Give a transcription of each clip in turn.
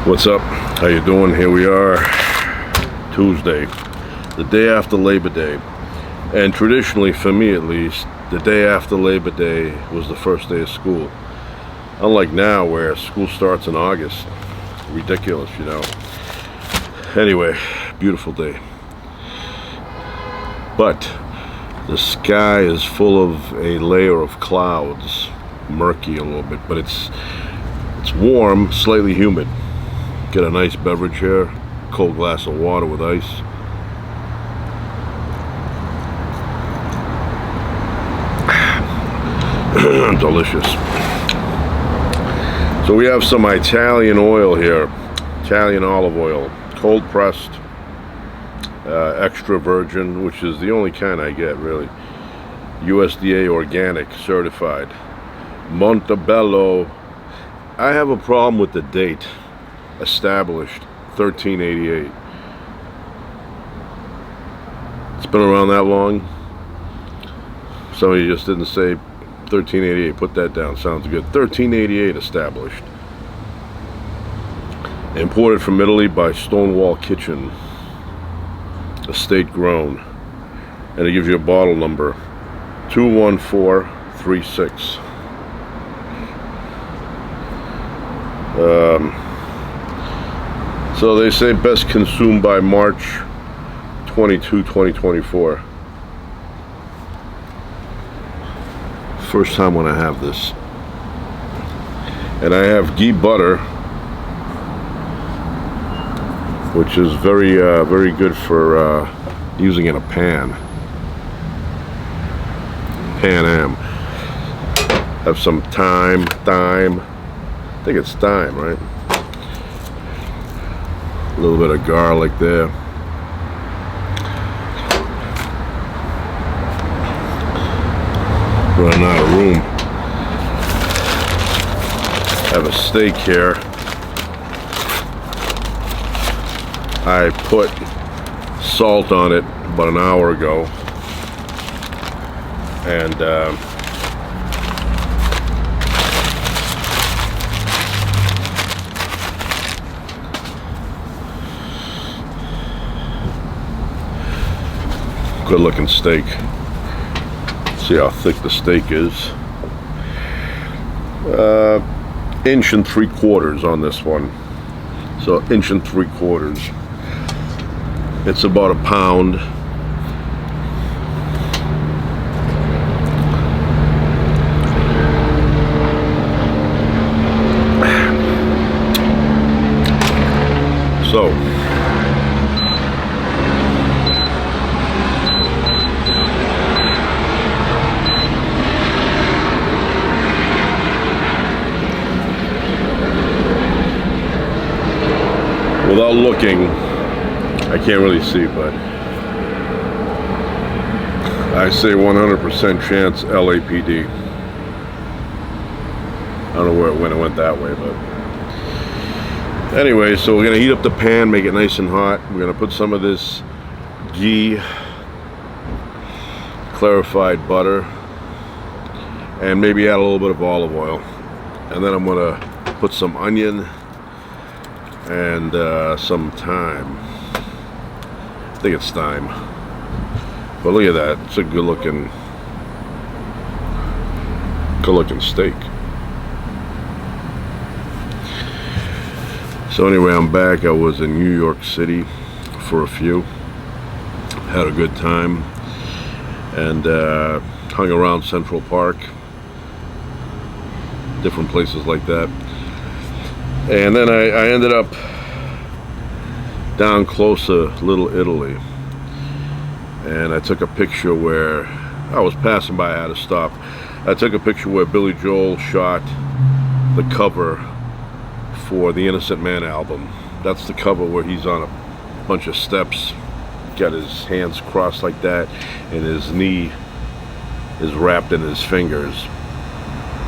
What's up? How you doing? Here we are, Tuesday, the day after Labor Day. And traditionally, for me at least, the day after Labor Day was the first day of school. Unlike now, where school starts in August. Ridiculous, you know. Anyway, beautiful day. But the sky is full of a layer of clouds, murky a little bit, but it's warm, slightly humid. Get a nice beverage here, cold glass of water with ice. Delicious. So we have some Italian oil here, Italian olive oil, cold pressed, extra virgin, which is the only kind I get really. USDA organic certified. Montebello. I have a problem with the date. Established 1388. It's been around that long. Somebody just didn't say 1388. Put that down. Sounds good. 1388 established. Imported from Italy by Stonewall Kitchen. Estate grown. And it gives you a bottle number 21436. So they say best consumed by March 22, 2024. First time when I have this. And I have ghee butter, which is very good for using in a pan. Pan Am. Have some thyme. I think it's thyme, right? A little bit of garlic there. Running out of room. Have a steak here. I put salt on it about an hour ago. And good looking steak. See how thick the steak is. 1 3/4 inches on this one. So 1 3/4 inches. It's about a pound. So without looking, I can't really see, but I say 100% chance LAPD. I don't know when it went that way, but anyway, so we're gonna heat up the pan, make it nice and hot. We're gonna put some of this ghee, clarified butter, and maybe add a little bit of olive oil. And then I'm gonna put some onion and some thyme. I think it's thyme. But look at that. It's a good looking steak. So anyway, I'm back. I was in New York City for a few. Had a good time. And hung around Central Park. Different places like that. And then I ended up down close to Little Italy. And I took a picture where I was passing by, I had to stop. I took a picture where Billy Joel shot the cover for the Innocent Man album. That's the cover where he's on a bunch of steps, got his hands crossed like that, and his knee is wrapped in his fingers.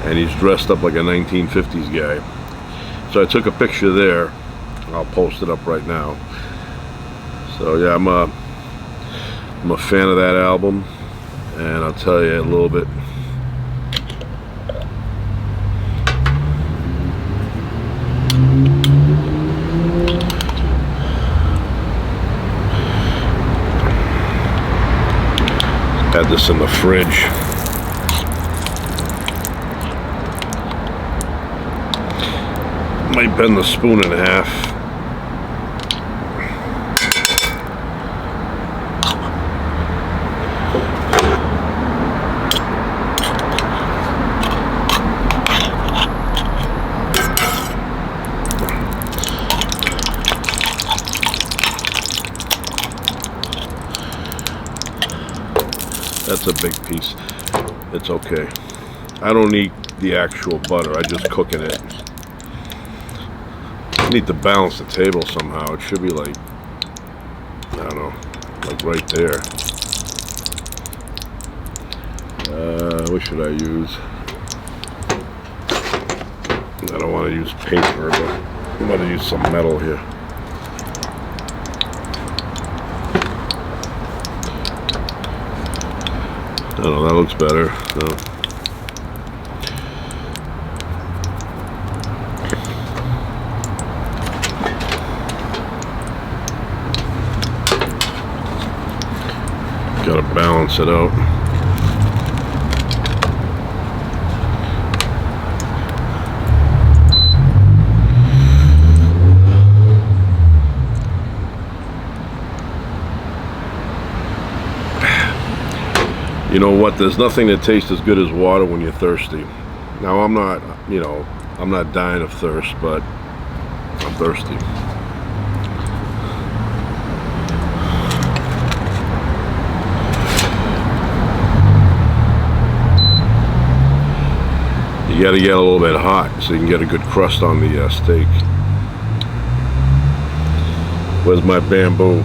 And he's dressed up like a 1950s guy. So I took a picture there. I'll post it up right now. So yeah, I'm a fan of that album, and I'll tell you a little bit. had this in the fridge. Might bend the spoon in half. That's a big piece. It's okay. I don't eat the actual butter. I just cook in it. I need to balance the table somehow. It should be like, I don't know, like right there. What should I use? I don't want to use paper, but I'm going to use some metal here. I don't know, that looks better. No. Gotta balance it out. You know what, there's nothing that tastes as good as water when you're thirsty. Now I'm not, I'm not dying of thirst, but I'm thirsty. You gotta get a little bit hot so you can get a good crust on the steak. Where's my bamboo?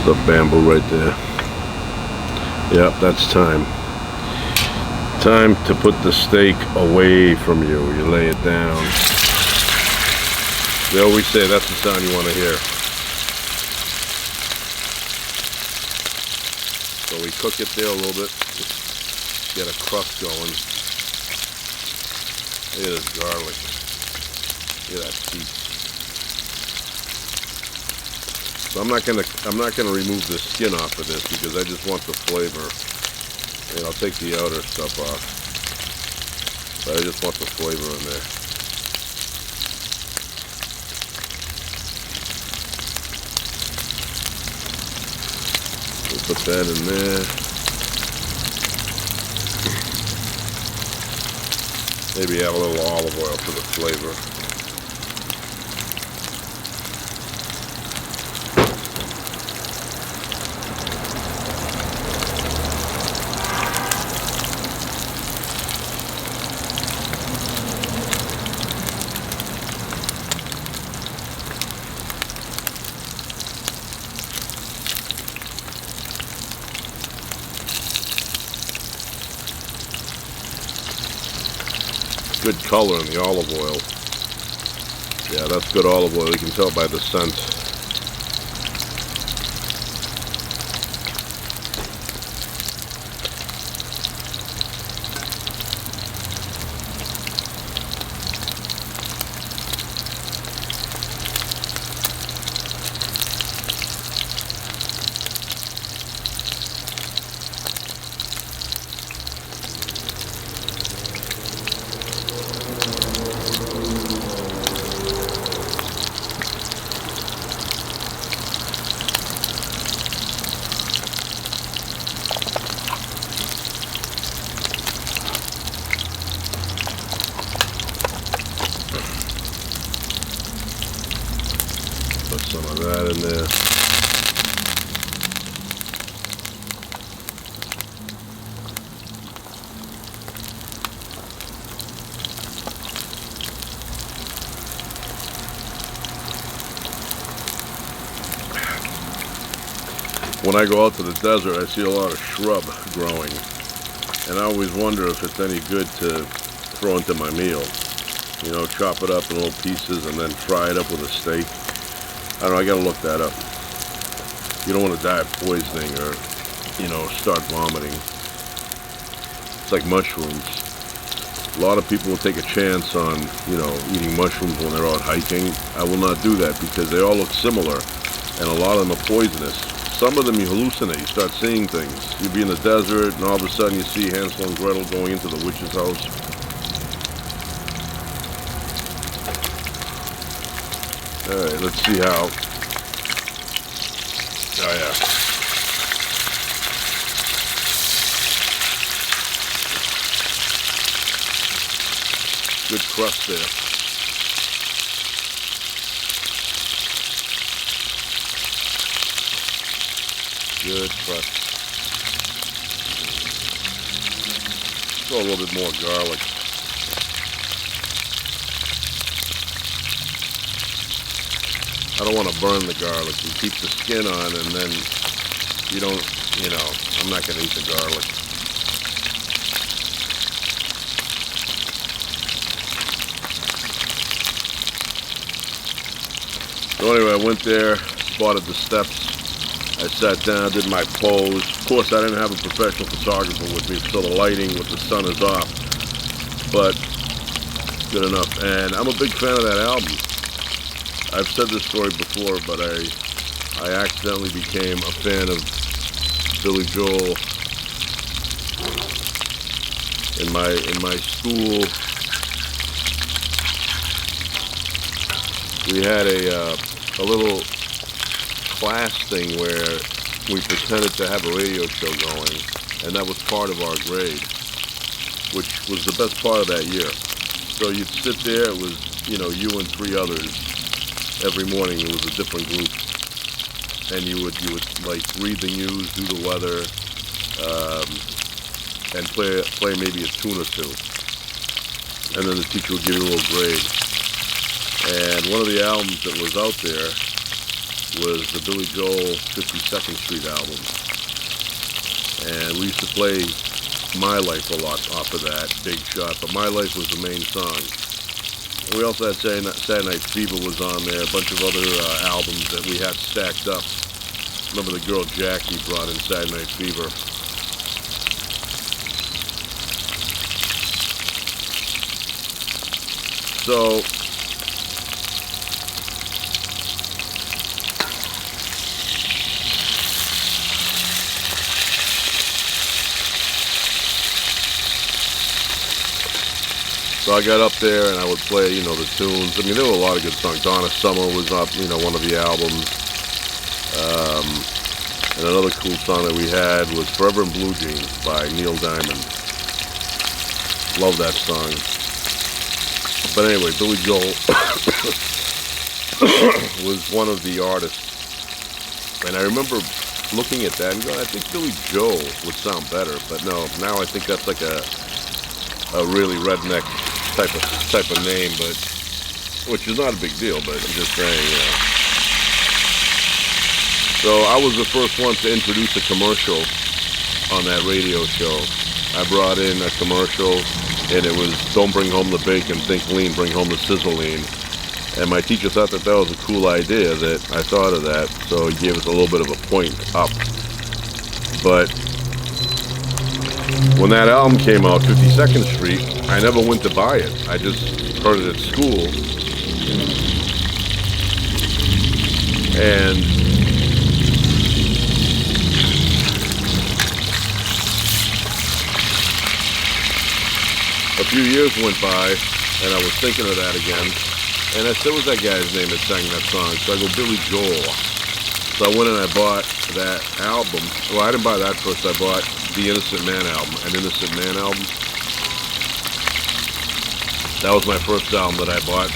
The bamboo right there. Yep, that's time. Time to put the steak away from you. You lay it down. They always say that's the sound you want to hear. So we cook it there a little bit. Just get a crust going. Look at this garlic. Look at that teeth. So I'm not gonna remove the skin off of this because I just want the flavor. And I'll take the outer stuff off. But I just want the flavor in there. We'll put that in there. Maybe add a little olive oil for the flavor. Good color in the olive oil. Yeah, that's good olive oil. You can tell by the scent. Put some of that in there. When I go out to the desert, I see a lot of shrub growing, and I always wonder if it's any good to throw into my meal. You know, chop it up in little pieces and then fry it up with a steak. I don't know, I gotta look that up. You don't want to die of poisoning or, start vomiting. It's like mushrooms. A lot of people will take a chance on, eating mushrooms when they're out hiking. I will not do that because they all look similar, and a lot of them are poisonous. Some of them you hallucinate. You start seeing things. You'll be in the desert, and all of a sudden you see Hansel and Gretel going into the witch's house. All right, let's see how. Oh yeah. Good crust there. Good crust. Throw a little bit more garlic. I don't want to burn the garlic. You keep the skin on and then you don't, I'm not going to eat the garlic. So anyway, I went there, spotted the steps. I sat down, did my pose. Of course, I didn't have a professional photographer with me, so the lighting with the sun is off. But good enough. And I'm a big fan of that album. I've said this story before, but I accidentally became a fan of Billy Joel in my school. We had a little class thing where we pretended to have a radio show going, and that was part of our grade, which was the best part of that year. So you'd sit there, it was, you and three others. Every morning it was a different group, and you would like read the news, do the weather, and play maybe a tune or two, and then the teacher would give you a little grade. And one of the albums that was out there was the Billy Joel 52nd Street album, and we used to play My Life a lot off of that, Big Shot, but My Life was the main song. We also had Saturday Night Fever was on there, a bunch of other albums that we had stacked up. Remember the girl Jackie brought in Saturday Night Fever. So, I got up there and I would play, the tunes. I mean, there were a lot of good songs. Donna Summer was up, one of the albums. And another cool song that we had was Forever in Blue Jeans by Neil Diamond. Love that song. But anyway, Billy Joel was one of the artists. And I remember looking at that and going, I think Billy Joel would sound better. But no, now I think that's like a really redneck type of name, but which is not a big deal, but I'm just saying, So I was the first one to introduce a commercial on that radio show. I brought in a commercial, and it was "Don't bring home the bacon, think lean, bring home the sizzling." And my teacher thought that was a cool idea that I thought of that, so he gave us a little bit of a point up. But when that album came out, 52nd Street, I never went to buy it. I just heard it at school. And a few years went by, and I was thinking of that again. And I said, what was that guy's name that sang that song? So I go, Billy Joel. So I went and I bought that album. Well, I didn't buy that first. I bought the Innocent Man album, an Innocent Man album. That was my first album that I bought.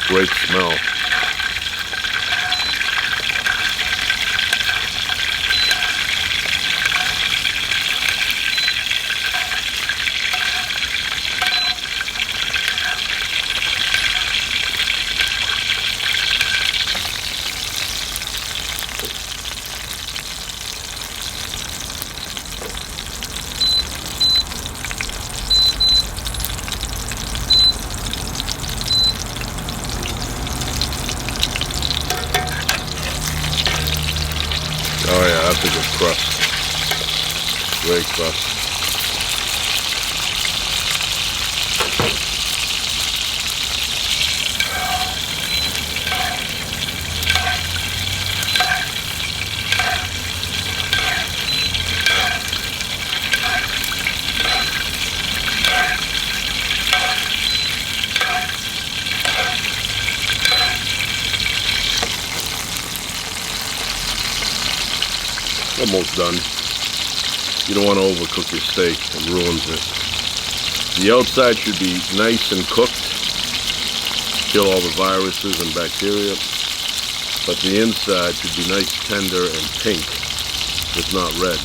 Great smell. crust. Great crust. Almost done. You don't want to overcook your steak, it ruins it. The outside should be nice and cooked, kill all the viruses and bacteria, but the inside should be nice, tender, and pink, if not red.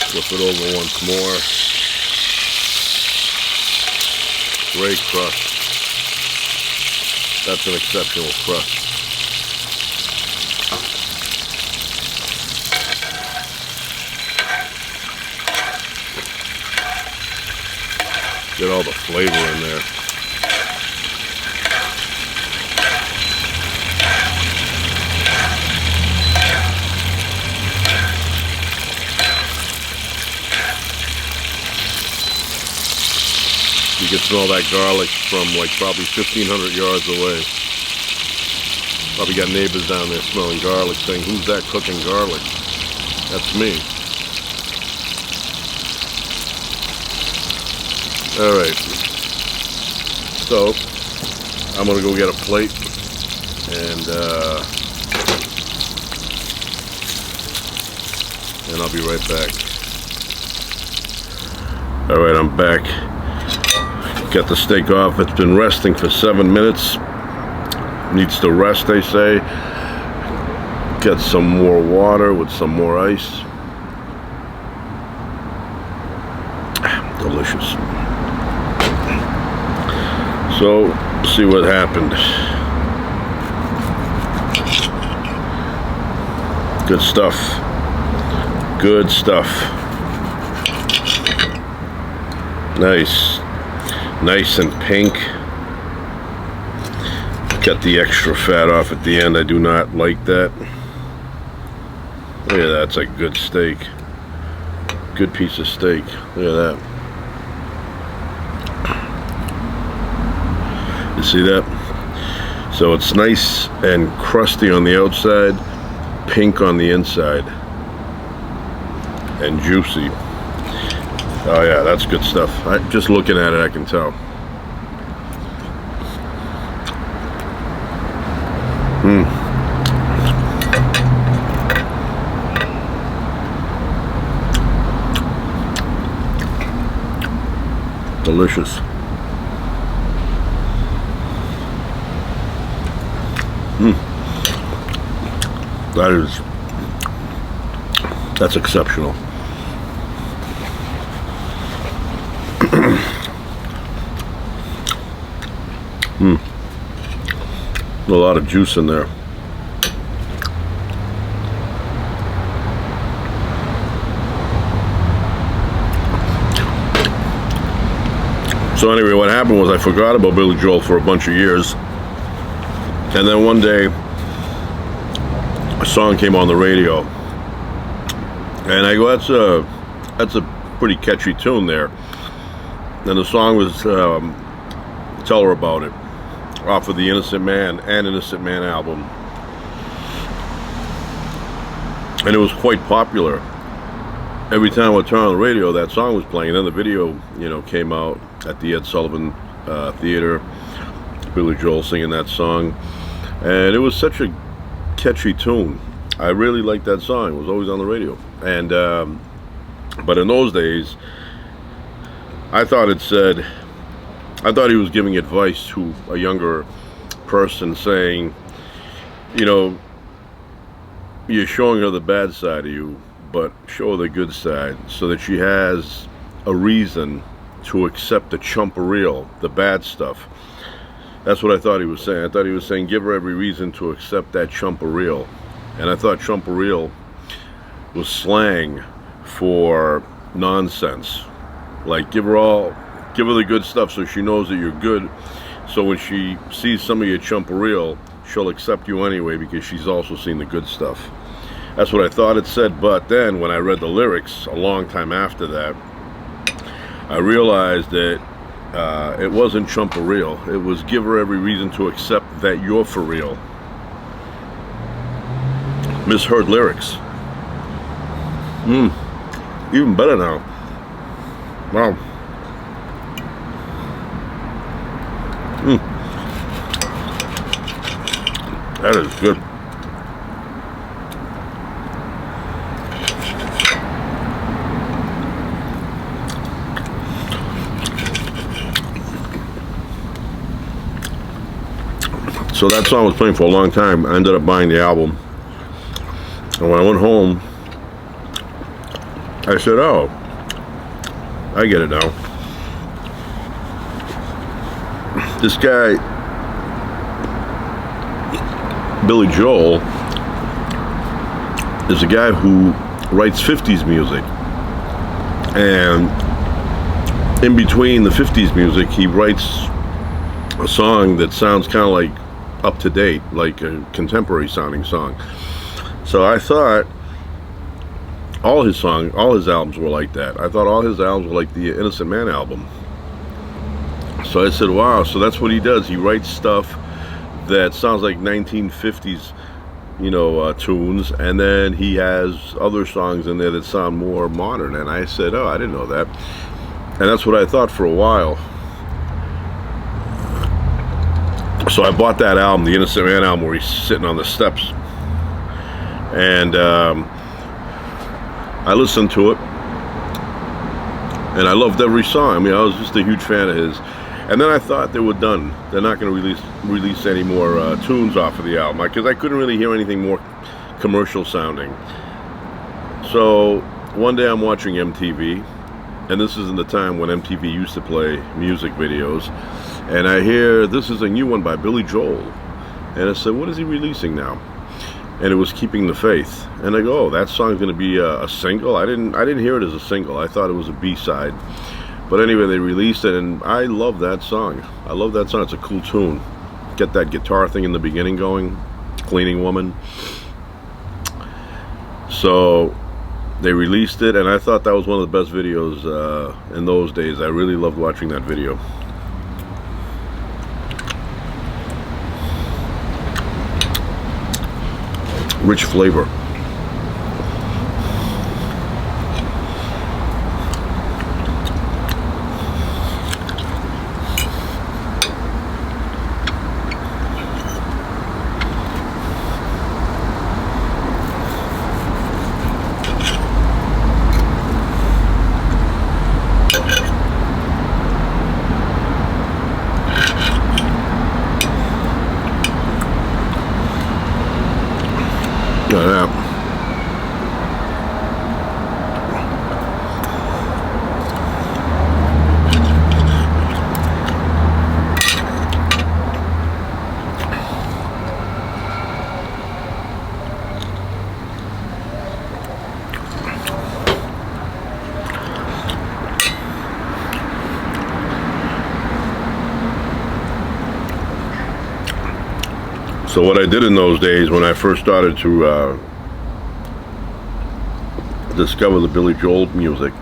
Flip it over once more. Great crust. That's an exceptional crust. Get all the flavor in there. You can smell that garlic from like probably 1,500 yards away. Probably got neighbors down there smelling garlic saying, "Who's that cooking garlic?" That's me. Alright. So, I'm going to go get a plate and I'll be right back. Alright, I'm back. Got the steak off. It's been resting for 7 minutes. Needs to rest, they say. Got some more water with some more ice. Delicious. So, see what happened. Good stuff. Good stuff. Nice. Nice and pink. Got the extra fat off at the end. I do not like that. Look at that. That's a good steak. Good piece of steak. Look at that. You see that? So it's nice and crusty on the outside, pink on the inside, and juicy. Oh yeah, that's good stuff. Just looking at it, I can tell. Delicious. That's exceptional. A lot of juice in there. So anyway, what happened was I forgot about Billy Joel for a bunch of years, and then one day a song came on the radio, and I go, that's a pretty catchy tune there. And the song was Tell Her About It, off of the Innocent Man album, and it was quite popular. Every time I turned on the radio, that song was playing. And then the video, came out at the Ed Sullivan Theater. Billy Joel singing that song, and it was such a catchy tune. I really liked that song. It was always on the radio. And but in those days, I thought he was giving advice to a younger person, saying, you're showing her the bad side of you. but show her the good side so that she has a reason to accept the chumpereel, the bad stuff. That's what I thought he was saying. I thought he was saying give her every reason to accept that chumpereel. And I thought chumpereel was slang for nonsense. Like give her the good stuff so she knows that you're good. So when she sees some of your chumpereel, she'll accept you anyway because she's also seen the good stuff. That's what I thought it said. But then when I read the lyrics a long time after that, I realized that it wasn't chumpereel. It was give her every reason to accept that you're for real. Misheard lyrics. Even better now. Wow. That is good. So that song was playing for a long time. I ended up buying the album. And when I went home, I said, oh, I get it now. This guy, Billy Joel, is a guy who writes 50s music. And in between the 50s music, he writes a song that sounds kind of like up to date, like a contemporary sounding song. So I thought all his albums were like that. I thought all his albums were like the Innocent Man album. So I said, wow, so that's what he does. He writes stuff that sounds like 1950s, tunes, and then he has other songs in there that sound more modern. And I said, oh, I didn't know that. And that's what I thought for a while. So I bought that album, the Innocent Man album, where he's sitting on the steps. And I listened to it. And I loved every song. I mean, I was just a huge fan of his. And then I thought they were done. They're not going to release any more tunes off of the album, because I couldn't really hear anything more commercial sounding. So one day I'm watching MTV, and this is in the time when MTV used to play music videos, and I hear this is a new one by Billy Joel, and I said, what is he releasing now? And it was Keeping the Faith. And I go, oh, that song's going to be a single? I didn't hear it as a single. I thought it was a B-side. But anyway, they released it, and I love that song. I love that song. It's a cool tune. Get that guitar thing in the beginning going. Cleaning Woman. So they released it, and I thought that was one of the best videos in those days. I really loved watching that video. Rich flavor. Yeah. So what I did in those days when I first started to discover the Billy Joel music,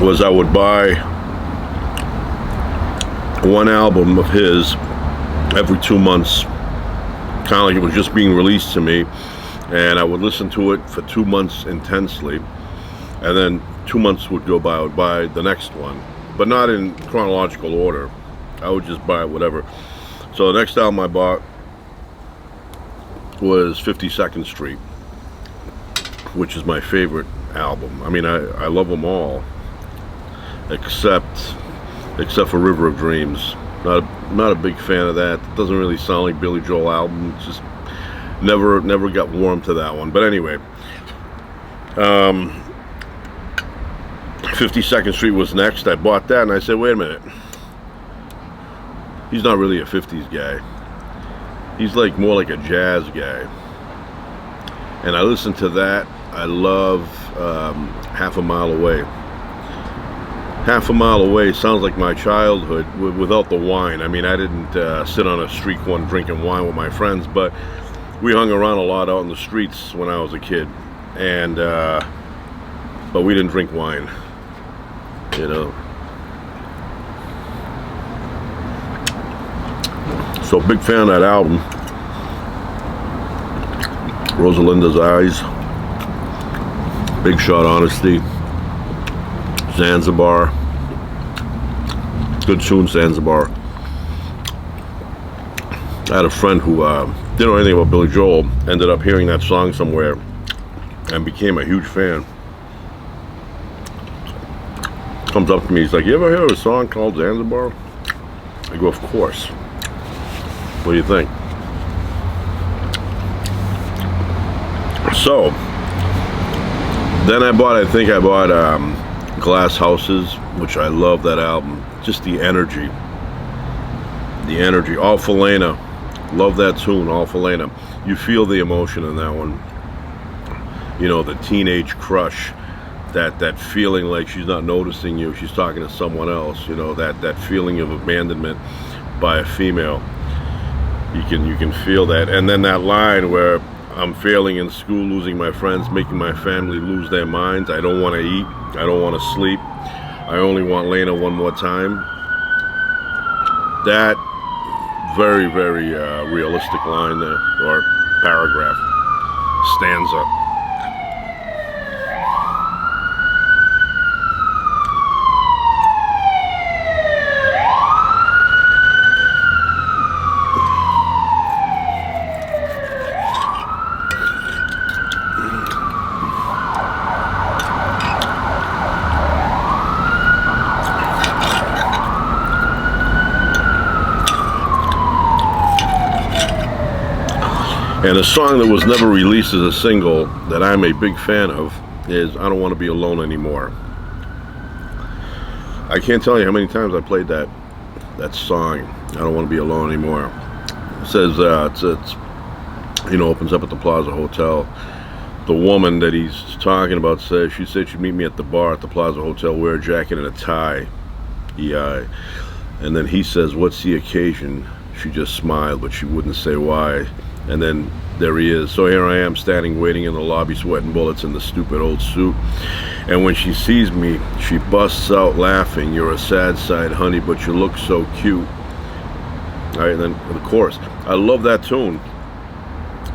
was I would buy one album of his every 2 months, kind of like it was just being released to me, and I would listen to it for 2 months intensely, and then 2 months would go by, I would buy the next one, but not in chronological order. I would just buy whatever. So the next album I bought was 52nd Street, which is my favorite album. I mean, I love them all, except for River of Dreams. Not a big fan of that. It doesn't really sound like Billy Joel album. It's just never got warm to that one. But anyway, 52nd Street was next. I bought that and I said, wait a minute. He's not really a 50s guy. He's like more like a jazz guy. And I listened to that. I love Half a Mile Away. Half a Mile Away sounds like my childhood without the wine. I mean, I didn't sit on a street corner drinking wine with my friends, but we hung around a lot out in the streets when I was a kid. And but we didn't drink wine, you know. So big fan of that album. Rosalinda's Eyes, Big Shot Honesty, Zanzibar. Good tune, Zanzibar. I had a friend who didn't know anything about Billy Joel, ended up hearing that song somewhere and became a huge fan. Comes up to me, he's like, you ever hear of a song called Zanzibar? I go, of course. What do you think? So then I think I bought Glass Houses, which I love that album. Just the energy. All Felena, love that tune, All Felena. You feel the emotion in that one. You know, the teenage crush, that feeling like she's not noticing you, she's talking to someone else. You know, that feeling of abandonment by a female. You can feel that. And then that line where I'm failing in school, losing my friends, making my family lose their minds. I don't want to eat. I don't want to sleep. I only want Lena one more time. That very, very realistic line there, or paragraph, stanza. And a song that was never released as a single that I'm a big fan of is I Don't Want to Be Alone Anymore. I can't tell you how many times I played that song, I Don't Want to Be Alone Anymore. It says, it's opens up at the Plaza Hotel. The woman that he's talking about says, she said she'd meet me at the bar at the Plaza Hotel, wear a jacket and a tie, EI. And then he says, what's the occasion? She just smiled, but she wouldn't say why. And then there he is. So here I am standing, waiting in the lobby, sweating bullets in the stupid old suit. And when she sees me, she busts out laughing. You're a sad side, honey, but you look so cute. All right, and then the chorus. I love that tune.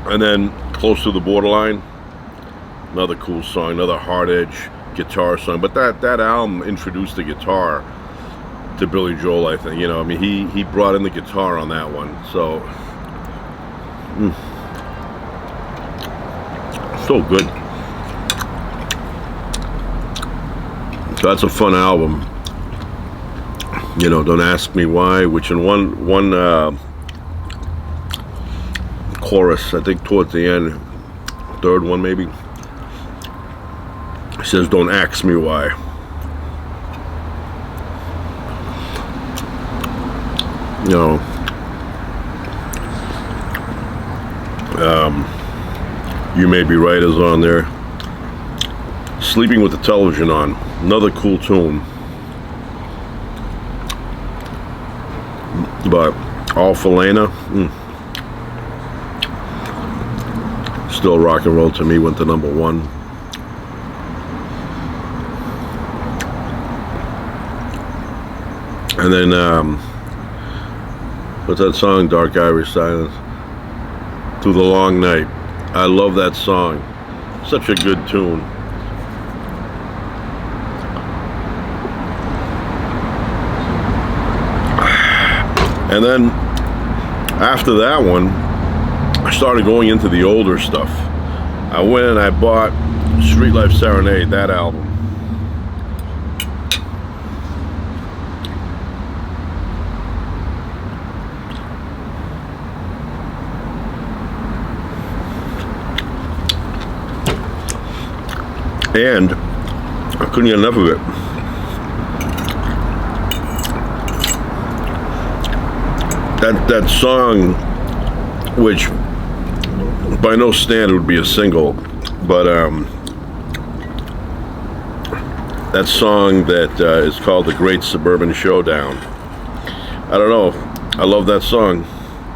And then Close to the Borderline, another cool song, another hard edge guitar song. But that album introduced the guitar to Billy Joel, I think. You know, I mean, he brought in the guitar on that one. So. So good. So that's a fun album. You know, don't ask me why. Which in one chorus, I think towards the end, third one maybe, it says, "Don't ask me why." You know. You May Be Right is on there. Sleeping with the Television On, another cool tune. But All Felena, still rock and roll to me, went to #1. And then what's that song, Dark Irish Silence? Through the Long Night. I love that song. Such a good tune. And then after that one, I started going into the older stuff. I went and I bought Street Life Serenade, that album. and I couldn't get enough of it. That song, which by no standard would be a single, but that song that is called The Great Suburban Showdown. I don't know, I love that song.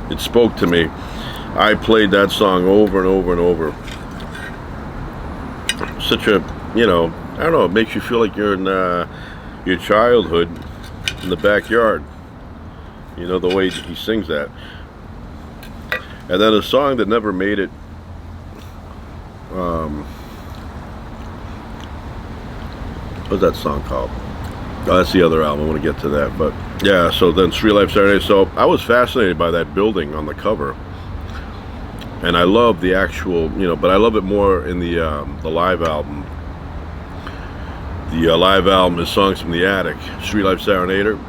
It spoke to me. I played that song over and over and over. Such a, you know, I don't know, it makes you feel like you're in your childhood in the backyard. You know, the way he sings that. And then a song that never made it, what's that song called? Oh, that's the other album. I want to get to that. But yeah, so then Street Life Saturday. So I was fascinated by that building on the cover. And I love the actual, you know, but I love it more in the live album. The live album is Songs from the Attic, Street Life Serenader.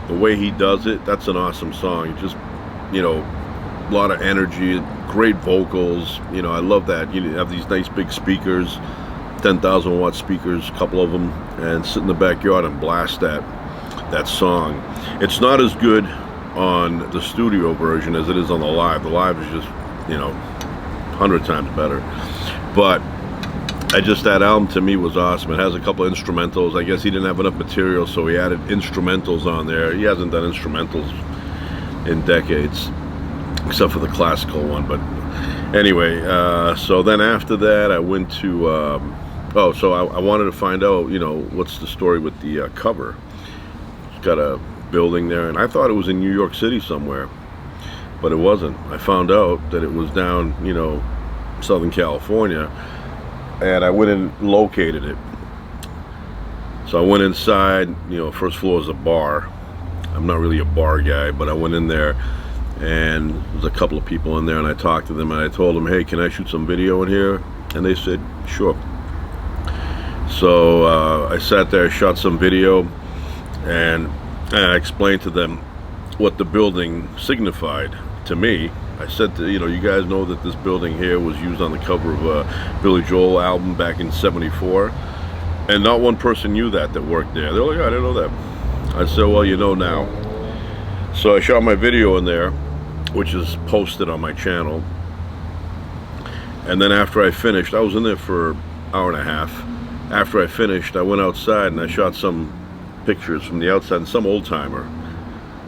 The way he does it, that's an awesome song. It just, you know, a lot of energy, great vocals. You know, I love that. You have these nice big speakers, 10,000 watt speakers, a couple of them, and sit in the backyard and blast that song. It's not as good on the studio version as it is on the live. The live is just, you know, 100 times better. But that album to me was awesome. It has a couple of instrumentals. I guess he didn't have enough material, so he added instrumentals on there. He hasn't done instrumentals in decades, except for the classical one. But anyway, so then after that, I went to, I wanted to find out, you know, what's the story with the cover. It's got a building there, and I thought it was in New York City somewhere, but it wasn't. I found out that it was down, you know, Southern California. And I went and located it. So I went inside, you know, first floor is a bar. I'm not really a bar guy, but I went in there and there's a couple of people in there, and I talked to them and I told them, hey, can I shoot some video in here? And they said, sure. So I sat there, shot some video, and I explained to them what the building signified to me. I said, you know, you guys know that this building here was used on the cover of a Billy Joel album back in '74, and not one person knew that worked there. They're like, I didn't know that. I said, well, you know now. So I shot my video in there, which is posted on my channel. And then after I finished, I was in there for an hour and a half. After I finished, I went outside and I shot some pictures from the outside, and some old timer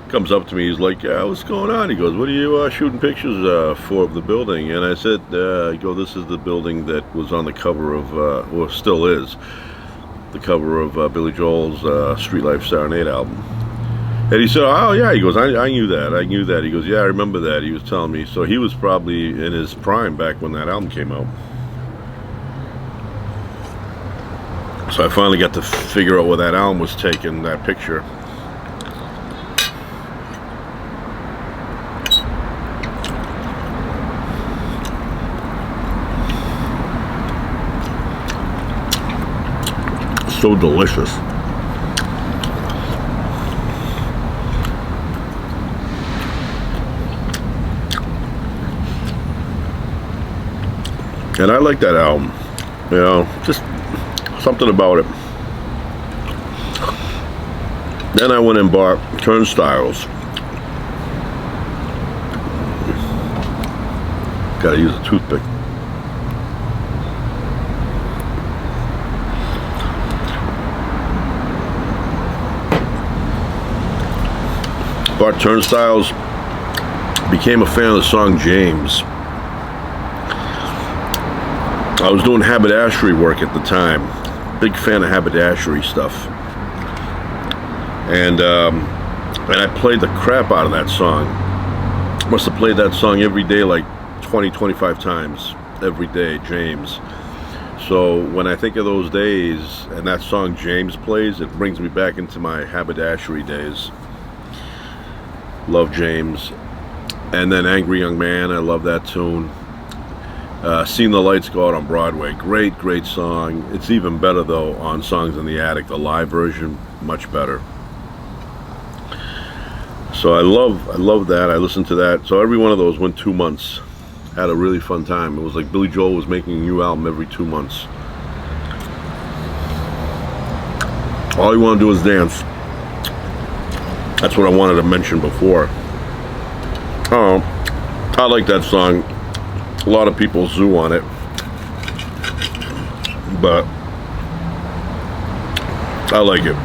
comes up to me. He's like, what's going on? He goes, what are you shooting pictures for of the building? And I said, this is the building that was on the cover of, or still is, the cover of Billy Joel's Street Life Serenade album. And he said, oh yeah, he goes, I knew that. He goes, yeah, I remember that. He was telling me. So he was probably in his prime back when that album came out. So I finally got to figure out where that album was taken, that picture. So delicious. And I like that album, you know, just something about it. Then I went and bought Turnstiles. Gotta use a toothpick. Bought Turnstiles, became a fan of the song James. I was doing haberdashery work at the time. Big fan of haberdashery stuff. And I played the crap out of that song. Must have played that song every day like 20, 25 times every day, James. So when I think of those days and that song James plays, it brings me back into my haberdashery days. Love James. And then Angry Young Man, I love that tune. Seen the Lights Go Out on Broadway, great song. It's even better though on Songs in the Attic, the live version, much better. So I love that. I listened to that. So every one of those went 2 months. Had a really fun time. It was like Billy Joel was making a new album every 2 months. All you want to do is dance. That's what I wanted to mention before. Oh, I like that song. A lot of people zoo on it, but I like it.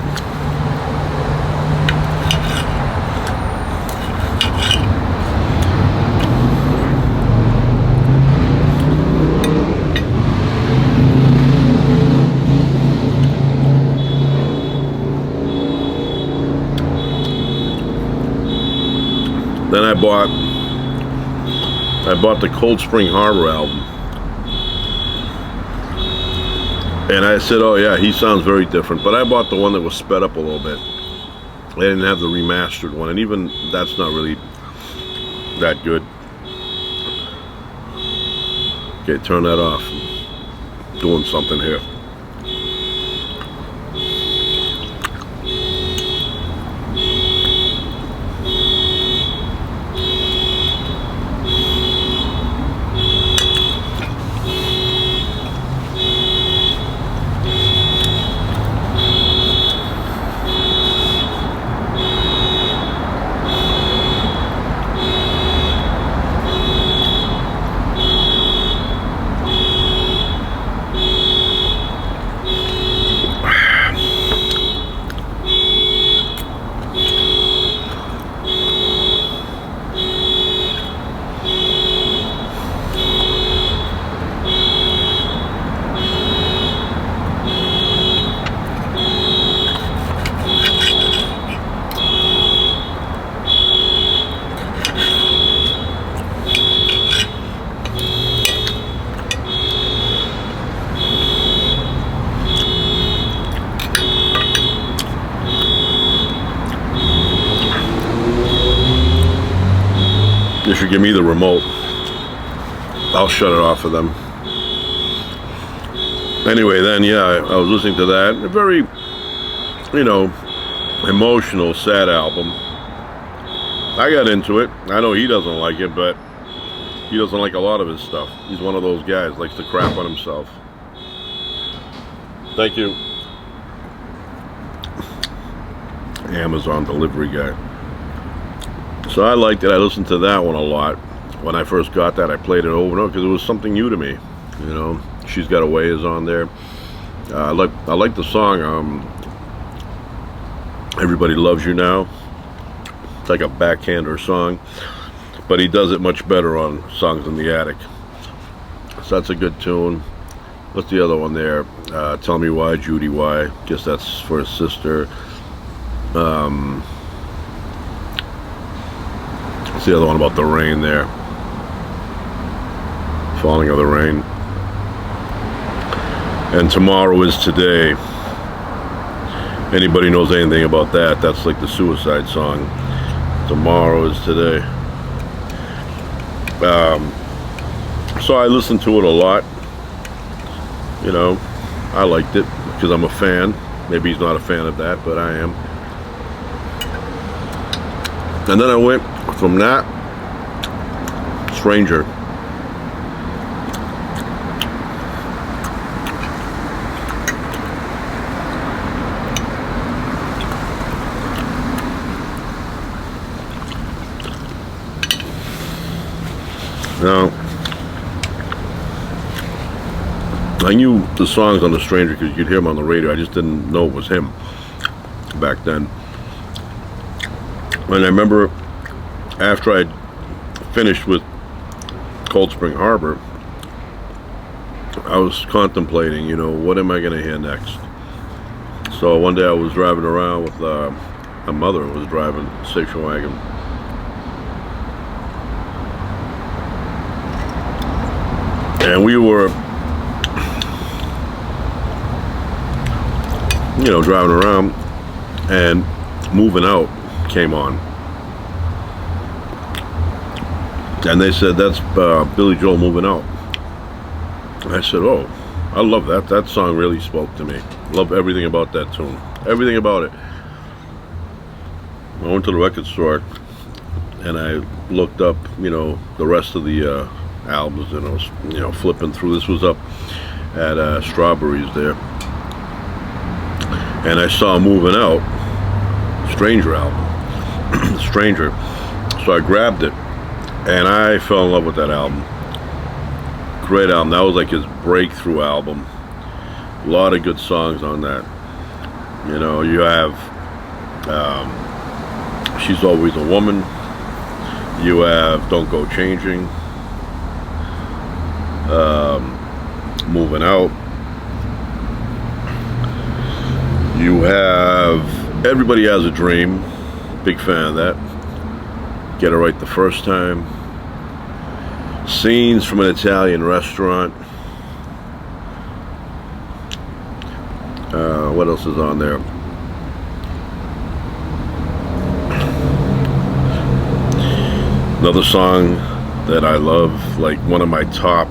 Then I bought the Cold Spring Harbor album, and I said, oh yeah, he sounds very different, but I bought the one that was sped up a little bit. I didn't have the remastered one, and even that's not really that good. Okay, turn that off. I'm doing something here. You should give me the remote. I'll shut it off for them. Anyway, then, yeah, I was listening to that. A very, emotional, sad album. I got into it. I know he doesn't like it, but he doesn't like a lot of his stuff. He's one of those guys, likes to crap on himself. Thank you. Amazon delivery guy. So I liked it. I listened to that one a lot. When I first got that, I played it over and over because it was something new to me. She's Got Away is on there. I like the song Everybody Loves You Now. It's like a backhander song, but he does it much better on Songs in the Attic. So that's a good tune. What's the other one there? Tell Me Why, Judy Why. Guess that's for his sister. What's the other one about the rain there? Falling of the Rain. And Tomorrow Is Today. Anybody knows anything about that? That's like the Suicide song. Tomorrow Is Today. So I listened to it a lot. I liked it because I'm a fan. Maybe he's not a fan of that, but I am. And then I went from that, Stranger. Now, I knew the songs on The Stranger because you'd hear them on the radio. I just didn't know it was him back then. And I remember after I'd finished with Cold Spring Harbor, I was contemplating, what am I going to hear next? So one day I was driving around with my mother was driving a station wagon. And we were, driving around, and Moving Out came on. And they said, that's Billy Joel, Moving Out. I said, oh, I love that. That song really spoke to me. Love everything about that tune. Everything about it. I went to the record store and I looked up, the rest of the albums, and I was, flipping through. This was up at Strawberries there. and I saw Moving Out, Stranger album. Stranger. So I grabbed it, and I fell in love with that album. Great album. That was like his breakthrough album. A lot of good songs on that. You know, you have She's Always a Woman. You have Don't Go Changing. Moving Out. You have Everybody Has a Dream. Big fan of that. Get It Right the First Time. Scenes from an Italian Restaurant. What else is on there? Another song that I love, like one of my top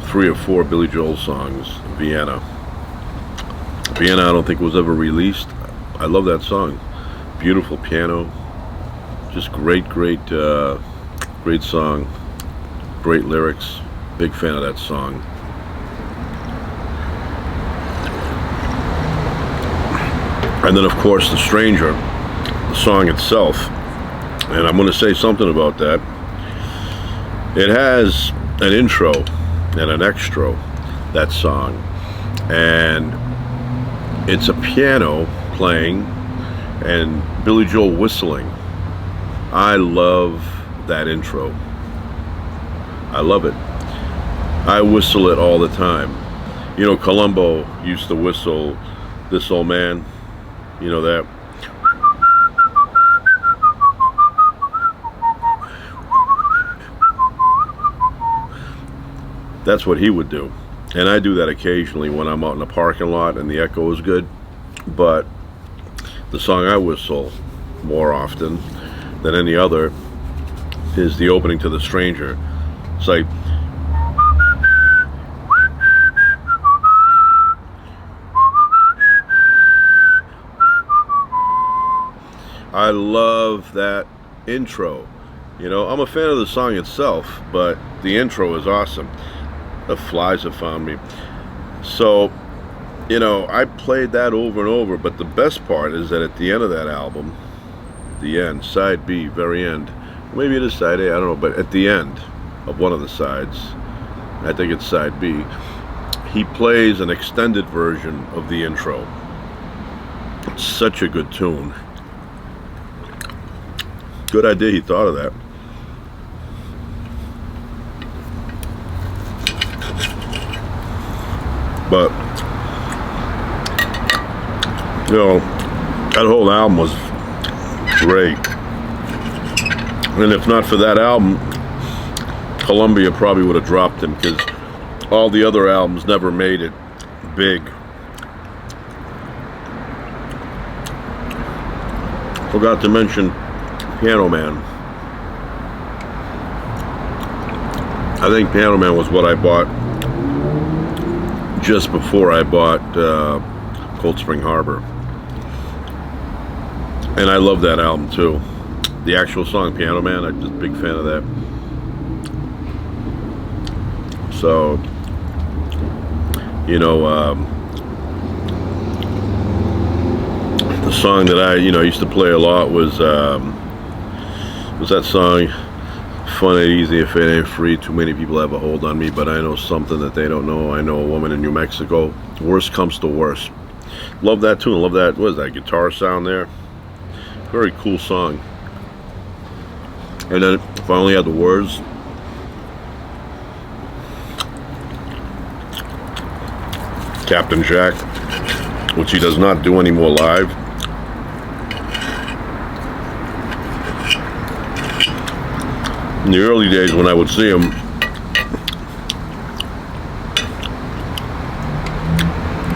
3 or 4 Billy Joel songs, Vienna. Vienna, I don't think was ever released. I love that song. Beautiful piano. Just great song. Great lyrics. Big fan of that song. And then, of course, The Stranger, the song itself. And I'm going to say something about that. It has an intro and an extra, that song. And it's a piano playing and Billy Joel whistling. I love that intro. I love it. I whistle it all the time. You know, Columbo used to whistle This Old Man. You know that? That's what he would do. And I do that occasionally when I'm out in the parking lot and the echo is good. But the song I whistle more often than any other is the opening to The Stranger. It's like, I love that intro. You know, I'm a fan of the song itself, but the intro is awesome. The flies have found me. So, you know, I played that over and over, but the best part is that at the end of that album, the end, side B, very end, maybe it is side A, I don't know, but at the end of one of the sides, I think it's side B, he plays an extended version of the intro. It's such a good tune. Good idea he thought of that. But, you know, that whole album was great. And if not for that album, Columbia probably would have dropped him, because all the other albums never made it big. Forgot to mention Piano Man. I think Piano Man was what I bought just before I bought Cold Spring Harbor. And I love that album too. The actual song Piano Man, I'm just a big fan of that. So, you know, the song that I, used to play a lot was that song, Fun Ain't Easy If It Ain't Free. Too many people have a hold on me, but I know something that they don't know. I know a woman in New Mexico. Worst comes to worst. Love that tune. Love that. What is that guitar sound there? Very cool song. And then if I only had the words, Captain Jack, which he does not do anymore live. In the early days when I would see him,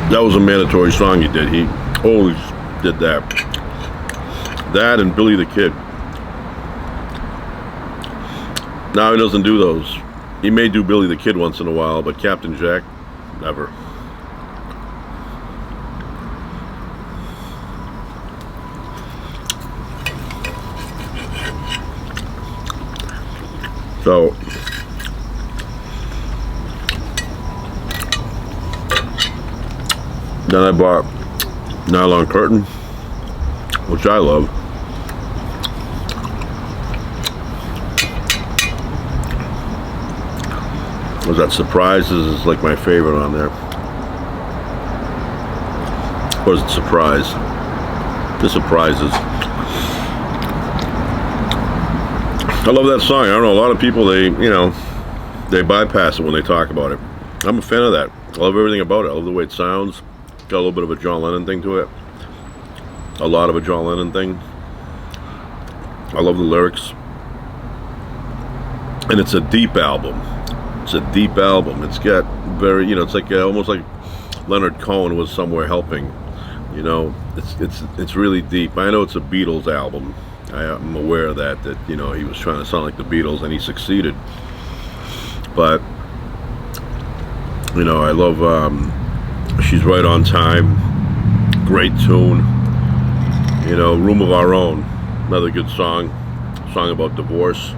that was a mandatory song he did. He always did that. That and Billy the Kid. Now he doesn't do those. He may do Billy the Kid once in a while, but Captain Jack, never. So, then I bought Nylon Curtain, which I love. Was that Surprises is like my favorite on there. Or is it Surprise? The Surprises. I love that song. I don't know, a lot of people, they bypass it when they talk about it. I'm a fan of that. I love everything about it. I love the way it sounds. Got a little bit of a John Lennon thing to it. A lot of a John Lennon thing. I love the lyrics. And it's a deep album. It's a deep album. It's got very, it's like almost like Leonard Cohen was somewhere helping. It's really deep. I know it's a Beatles album. I'm aware of that he was trying to sound like the Beatles, and he succeeded. But I love She's Right on Time. Great tune. Room of Our Own, another good song about divorce.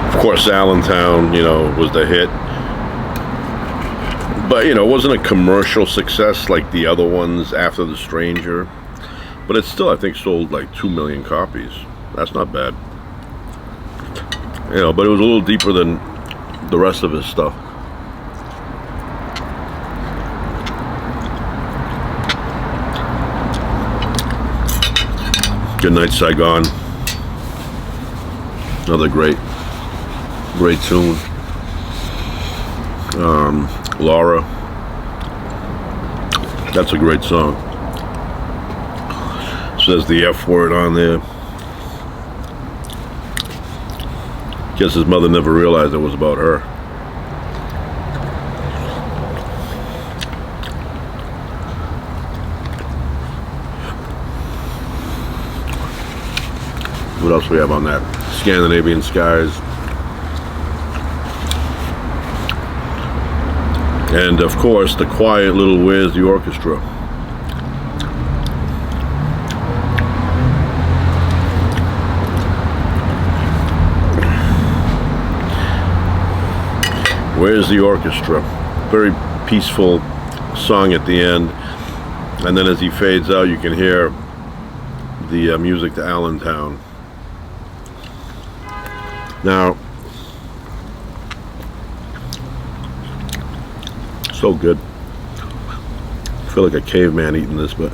Of course, Allentown, was the hit. But, it wasn't a commercial success like the other ones after The Stranger. But it still, I think, sold like 2 million copies. That's not bad. But it was a little deeper than the rest of his stuff. Good Night, Saigon. Another great tune. Laura. That's a great song. Says the F word on there. Guess his mother never realized it was about her. What else we have on that? Scandinavian Skies. And of course, the quiet little Where's the Orchestra? Where's the Orchestra? Very peaceful song at the end. And then as he fades out, you can hear the music to Allentown. Now, so good. I feel like a caveman eating this, but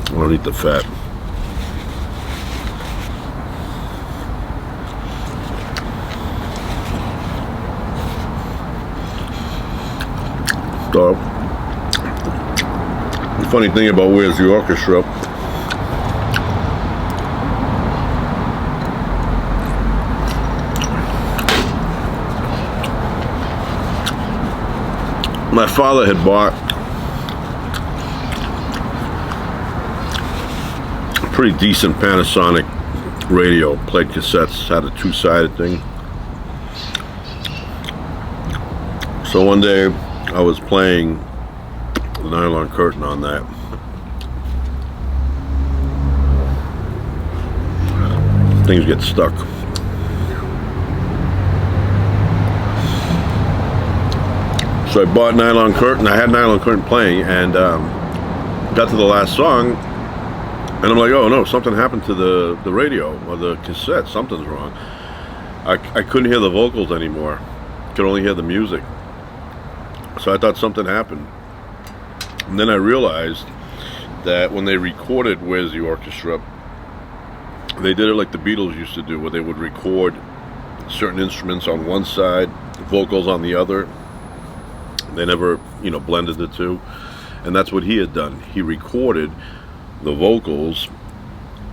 I don't eat the fat. So, the funny thing about Where's the Orchestra, my father had bought a pretty decent Panasonic radio, played cassettes, had a two-sided thing. So one day I was playing the Nylon Curtain on that. Things get stuck. So I bought Nylon Curtain. I had Nylon Curtain playing, and got to the last song, and I'm like, oh no, something happened to the radio or the cassette. Something's wrong. I couldn't hear the vocals anymore. Could only hear the music. So I thought something happened. And then I realized that when they recorded Where's the Orchestra, they did it like the Beatles used to do, where they would record certain instruments on one side, vocals on the other. They never, blended the two. And that's what he had done. He recorded the vocals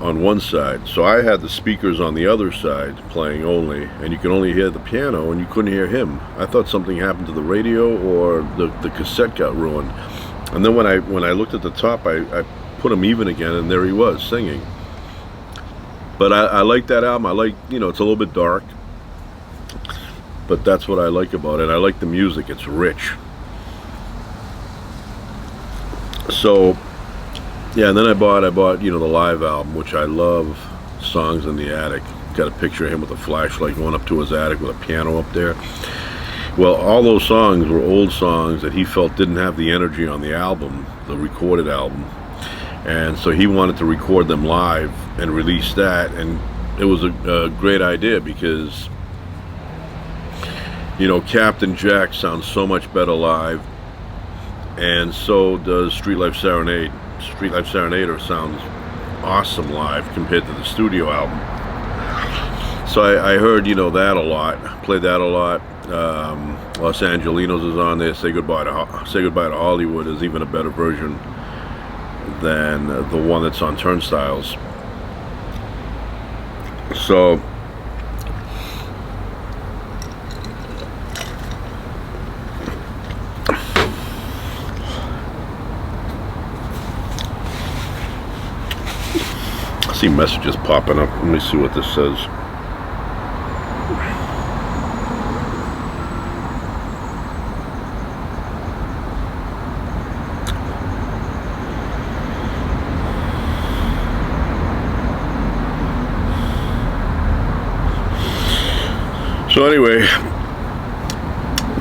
on one side. So I had the speakers on the other side playing only, and you could only hear the piano and you couldn't hear him. I thought something happened to the radio or the cassette got ruined. And then when I looked at the top, I put him even again, and there he was singing. But I like that album. I like, it's a little bit dark, but that's what I like about it. I like the music. It's rich. So yeah, and then I bought the live album, which I love. Songs in the Attic. Got a picture of him with a flashlight going up to his attic with a piano up there. Well, all those songs were old songs that he felt didn't have the energy on the album, the recorded album, and so he wanted to record them live and release that. And it was a great idea because Captain Jack sounds so much better live, and so does Street Life Serenade. Street Life Serenader sounds awesome live compared to the studio album. So I heard that a lot, played that a lot. Los Angelinos is on there. Say Goodbye to Hollywood is even a better version than the one that's on Turnstiles. So I see messages popping up. Let me see what this says. So anyway,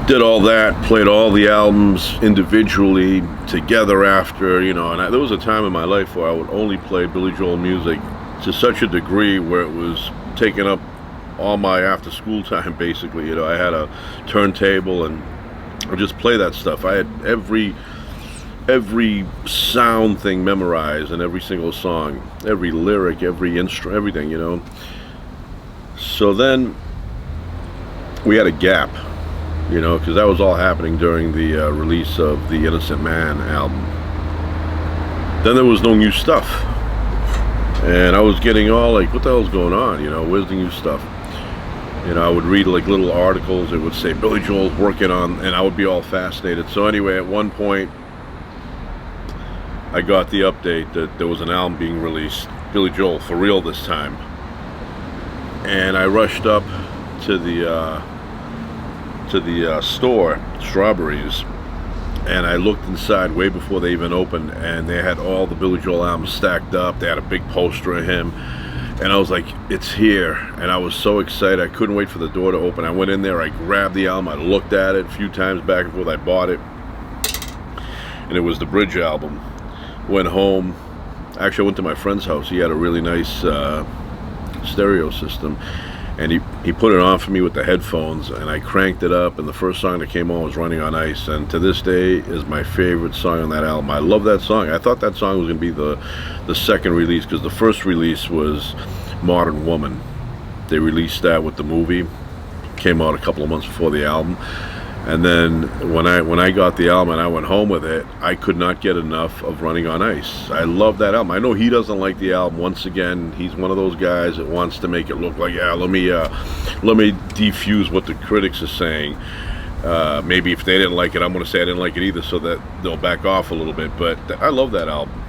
did all that, played all the albums individually together after, and there was a time in my life where I would only play Billy Joel music to such a degree where it was taking up all my after school time basically. I had a turntable and I just play that stuff. I had every sound thing memorized and every single song, every lyric, every instrument, everything, So then we had a gap, because that was all happening during the release of the Innocent Man album. Then there was no new stuff, and I was getting all like, what the hell's going on, where's the new stuff? I would read like little articles, it would say Billy Joel's working on, and I would be all fascinated. So anyway, at one point I got the update that there was an album being released, Billy Joel for real this time, and I rushed up to the store, Strawberries, and I looked inside way before they even opened, and they had all the Billy Joel albums stacked up. They had a big poster of him, and I was like, it's here. And I was so excited, I couldn't wait for the door to open. I went in there, I grabbed the album, I looked at it a few times back and forth, I bought it, and it was the Bridge album. Went home, actually I went to my friend's house. He had a really nice stereo system, and he put it on for me with the headphones, and I cranked it up, and the first song that came on was Running on Ice, and to this day is my favorite song on that album. I love that song. I thought that song was going to be the second release, because the first release was Modern Woman. They released that with the movie, came out a couple of months before the album. And then when I got the album and I went home with it, I could not get enough of Running on Ice. I love that album. I know he doesn't like the album. Once again, he's one of those guys that wants to make it look like, yeah, let me defuse what the critics are saying. Maybe if they didn't like it, I'm going to say I didn't like it either, so that they'll back off a little bit. But I love that album.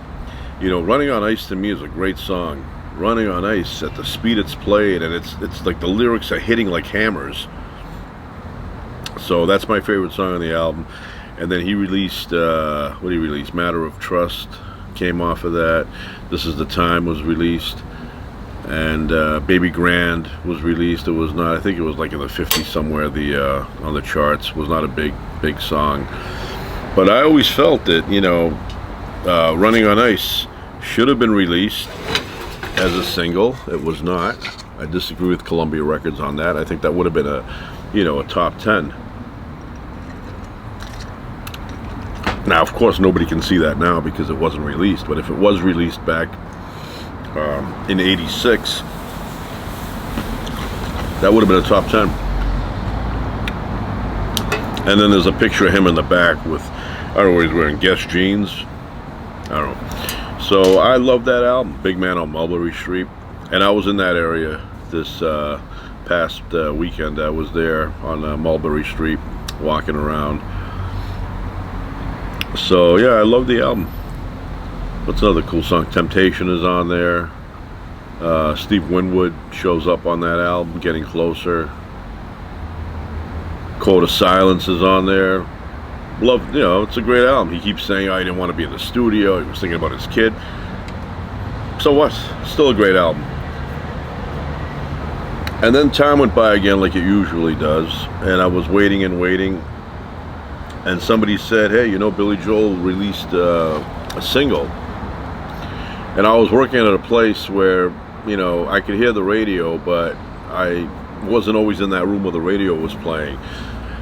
Running on Ice to me is a great song. Running on Ice at the speed it's played, and it's like the lyrics are hitting like hammers. So that's my favorite song on the album. And then he released, what did he release? Matter of Trust came off of that. This Is the Time was released. And Baby Grand was released. It was not, I think it was like in the 50s somewhere on the charts. It was not a big song. But I always felt that, Running on Ice should have been released as a single. It was not. I disagree with Columbia Records on that. I think that would have been a top 10. Now, of course, nobody can see that now because it wasn't released. But if it was released back in '86, that would have been a top 10. And then there's a picture of him in the back with, I don't know, he's wearing Guess jeans. I don't know. So I love that album, Big Man on Mulberry Street. And I was in that area this past weekend. I was there on Mulberry Street walking around. So yeah, I love the album. What's another cool song? Temptation is on there. Steve Winwood shows up on that album, Getting Closer. Code of Silence is on there. Love, it's a great album. He keeps saying, oh, he didn't want to be in the studio. He was thinking about his kid. So what? Still a great album. And then time went by again like it usually does, and I was waiting and waiting, and somebody said, hey, Billy Joel released a single. And I was working at a place where, I could hear the radio, but I wasn't always in that room where the radio was playing.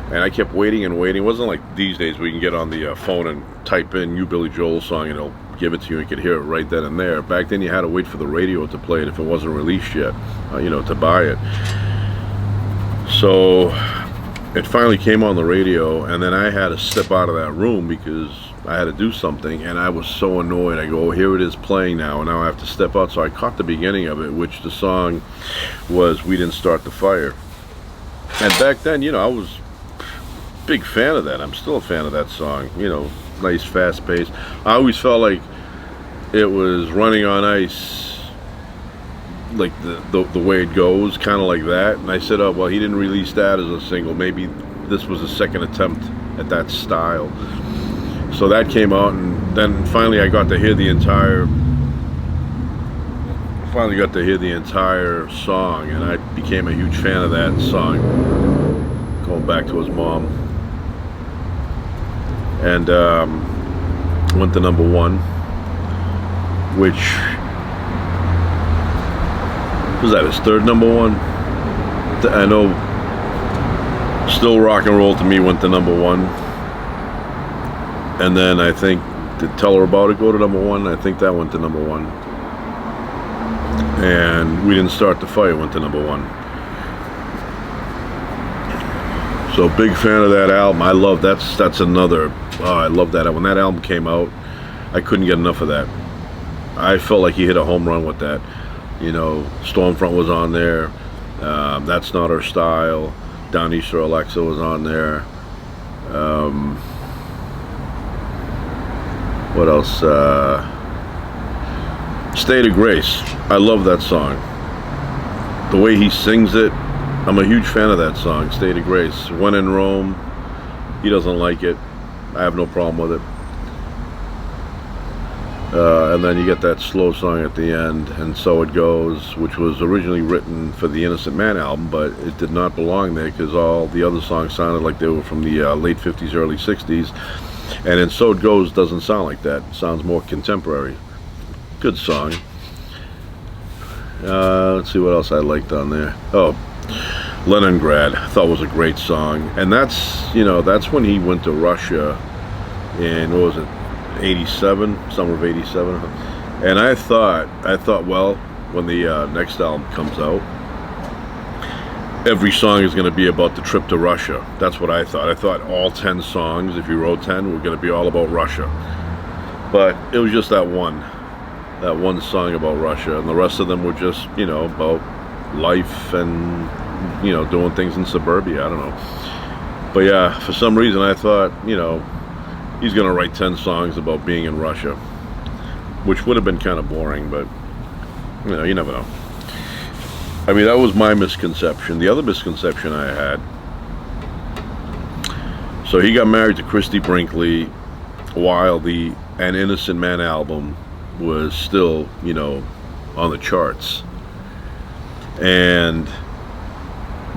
And I kept waiting and waiting. It wasn't like these days where you can get on the phone and type in "New Billy Joel song" and it'll give it to you and you could hear it right then and there. Back then you had to wait for the radio to play it if it wasn't released yet, to buy it. So it finally came on the radio, and then I had to step out of that room because I had to do something, and I was so annoyed. I go, oh, here it is playing now, and now I have to step out. So I caught the beginning of it, which the song was "We Didn't Start the Fire." And back then, I was a big fan of that. I'm still a fan of that song. Nice, fast pace. I always felt like it was Running on Ice, like the way it goes, kind of like that. And I said, oh, well, he didn't release that as a single. Maybe this was a second attempt at that style. So that came out, and then finally I got to hear the entire song, and I became a huge fan of that song, going back to his mom. And went to number one, which was that his third number one? I know Still Rock and Roll to me went to number one. And then I think, did Tell Her About It go to number one? I think that went to number one. And We Didn't Start the Fire went to number one. So big fan of that album. I love that's another. I love that. When that album came out, I couldn't get enough of that. I felt like he hit a home run with that. Stormfront was on there. That's Not Our Style. Downeaster Alexa was on there. What else? State of Grace. I love that song. The way he sings it, I'm a huge fan of that song, State of Grace. When in Rome, he doesn't like it. I have no problem with it. And then you get that slow song at the end, And So It Goes, which was originally written for the Innocent Man album, but it did not belong there because all the other songs sounded like they were from the late 50s, early 60s. And So It Goes doesn't sound like that. It sounds more contemporary. Good song. Let's see what else I liked on there. Oh, Leningrad, I thought was a great song. And that's when he went to Russia in, what was it, 87, summer of 87. And I thought, well, when the next album comes out, every song is going to be about the trip to Russia. That's what I thought. I thought all 10 songs, if you wrote 10, were going to be all about Russia. But it was just that one song about Russia, and the rest of them were just, about life and, doing things in suburbia. I don't know. But yeah, for some reason I thought, he's going to write 10 songs about being in Russia, which would have been kind of boring, but, you never know. I mean, that was my misconception. The other misconception I had, so he got married to Christie Brinkley while the An Innocent Man album was still, on the charts. And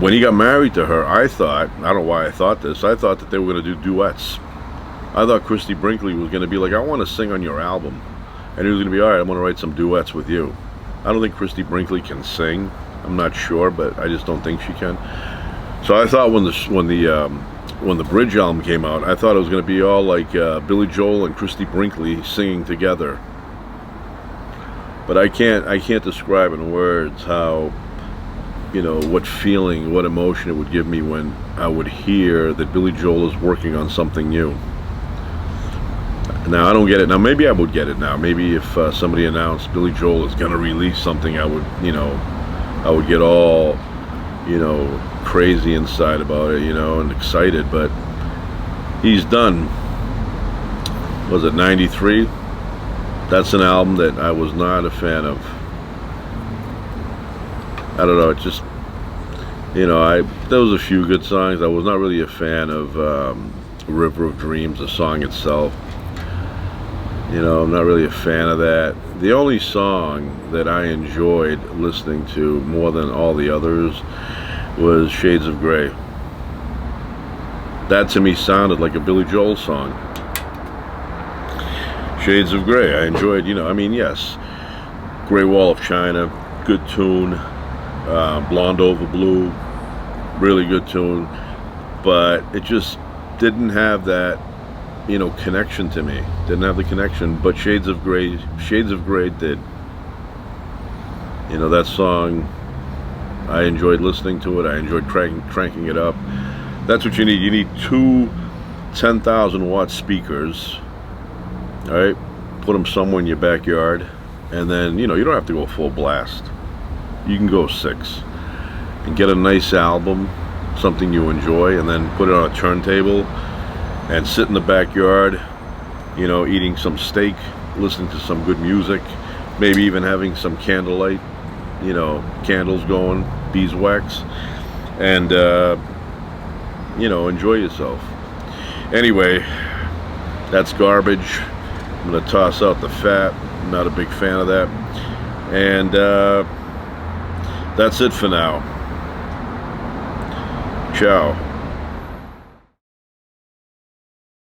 when he got married to her, I thought, I don't know why I thought this, I thought that they were going to do duets. I thought Christie Brinkley was going to be like, I want to sing on your album. And he was going to be, all right, I want to write some duets with you. I don't think Christie Brinkley can sing. I'm not sure, but I just don't think she can. So I thought when the Bridge album came out, I thought it was going to be all like Billy Joel and Christie Brinkley singing together. But I can't describe in words how, what feeling, what emotion it would give me when I would hear that Billy Joel is working on something new. Now, I don't get it. Now, maybe I would get it now. Maybe if somebody announced Billy Joel is going to release something, I would get all, crazy inside about it, and excited. But he's done. Was it 93? That's an album that I was not a fan of. I don't know, it just, there was a few good songs. I was not really a fan of River of Dreams, the song itself. You know, I'm not really a fan of that. The only song that I enjoyed listening to more than all the others was Shades of Grey. That to me sounded like a Billy Joel song. Shades of Grey, I enjoyed, you know, I mean, yes, Great Wall of China, good tune. Blonde Over Blue, really good tune. But it just didn't have that, you know, connection to me. Didn't have the connection. But Shades of Grey did. You know, that song, I enjoyed listening to it. I enjoyed cranking it up. That's what you need. You need two 10,000 watt speakers. All right, put them somewhere in your backyard, and then, you know, you don't have to go full blast. You can go 6 and get a nice album, something you enjoy, and then put it on a turntable and sit in the backyard, you know, eating some steak, listening to some good music, maybe even having some candlelight, you know, candles going, beeswax, and you know, enjoy yourself. Anyway, that's garbage. I'm gonna toss out the fat. I'm not a big fan of that. And that's it for now. Ciao.